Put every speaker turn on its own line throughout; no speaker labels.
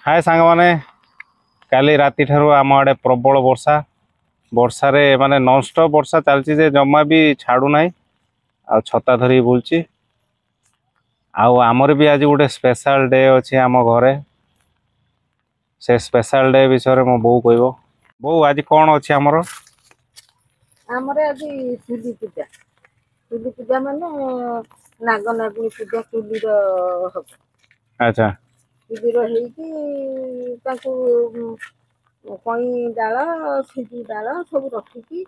हाय सांग माने काली राति ठारू आम आड़े प्रबल वर्षा वर्षा रे माने नॉनस्टॉप वर्षा चलची जे जम्मा भी छाड़ू नाही आ छता धरी बुलची आउ आमर भी आज गोटे स्पेशल डे अच्छे आम घरे से स्पेशल डे विषय मो बो कहबो बो आज कौन अच्छे आमर
आमर आज चुली पूजा माने नाग नागुणी पूजा चुलीर हम
अच्छा
चुलीर होती कई डाल सिंजी डाल सब रखिकी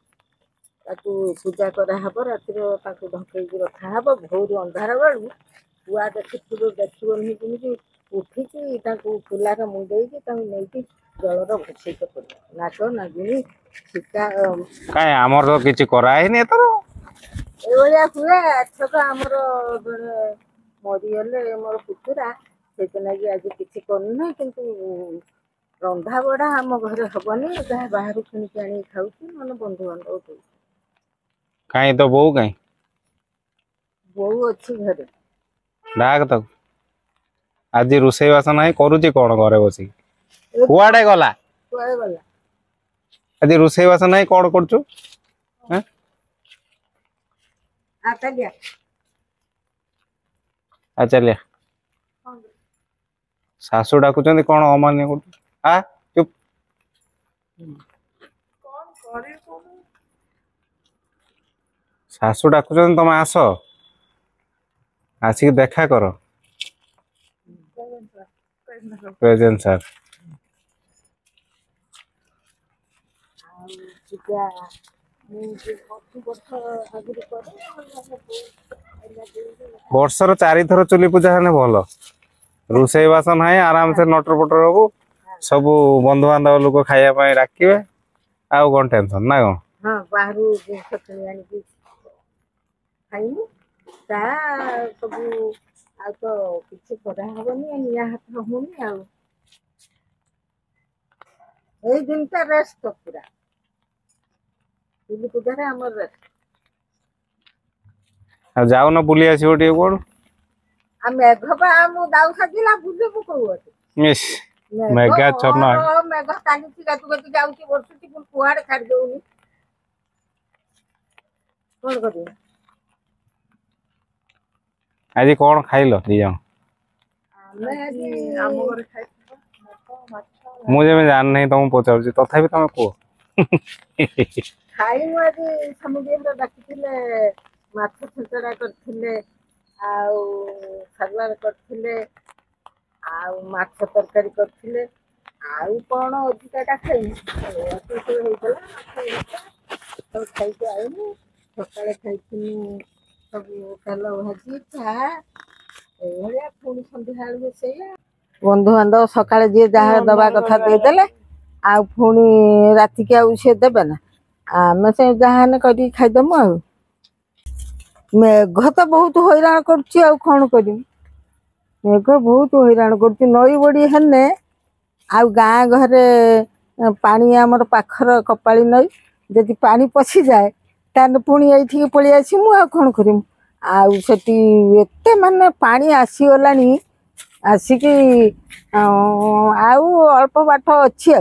पूजा कराहब राति ढकई रखा भोर अंधार बेलू कुआ देखनी केमी उठिकी फुलार मुंडे नहीं जलर भसई नाग नागुणी सीता
काय आमर तो किछि कराई नै एतर
एभलिया हुए आछक आमर जड़े मरीगले मोर पुतुरा से आज किसी करना किंतु रंधा बड़ा आम घरे हबनी जहाँ बाहर किणिक आनी खाऊ मैंने बंधु बांधव दे
काई तो बो काई
बो अच्छी घरे
डाक तक आज रोषे बास ना करुची कौन घरे बसी कुआडे गला
कुआडे गला
आज रोषे बास ना कौन करछु हैं
आता गया
आ चलिया सासू डाकुचंदी कौन अमान्य कर आ चुप
कौन करे कौन
सासू डाकुचंदी तमे आस आसिक देखा करो प्रेजेंट सर वर्षर 4 थर चुली पूजा है भल रोषे बास ना आराम से नटर पटर हबू सब बंधु बांधव लोक खाया डाकिबे आउ कौन टेंशन ना कौन
हाँ बाहर जिन किणी आनी खाइमु ता सब आ तो किसी करा हबनी निया हाथ होनी आ ए दिन का रेस्ट पूरा चुली पूजा रे हमर रेस्ट
आ जाओ ना बुली आसीबो टिके कोड
आ मेघ बा मु दाउ खाजिला बुझबो कहू
इस मेगा चरना
मेघ काली गातु गातु जाउची वर्षुची पुन कुआडे छाड़ देउनी कोन करी
आज कौन खाइल दी जाओ मुझे जान नहीं तुम पचार तथापि तुम कह
खाई आज समुद्र डाकिले माछ छेचड़ा करथिले आउ सलाद करथिले आउ माछ तरकारी करथिले आउ कौन अधिकाटा खाई सब खाई आईनी सकाଳେ खाई सब तेल भाजी चाहा एभलिया पुणी सन्ध्या बेलू से बंधु बांधव सकाଳେ जी जहाँ दबा कथा देदेले आ पुणी राति के आउ सी देवे ना आम से जहाँ कर खाईदमु आ मेघ तो बहुत हैरान कौन कर मेघ बहुत हैरान कर नई बड़ी हेने आ गाँ घरे पानी आमर पाखर कपाली नई जदि पानी पशि जाए ताने पुणी ये पलि आसमु आ कौन करमु आती एते माने पानी आसीगलानी आसिकी अल्प बाट अच्छी आ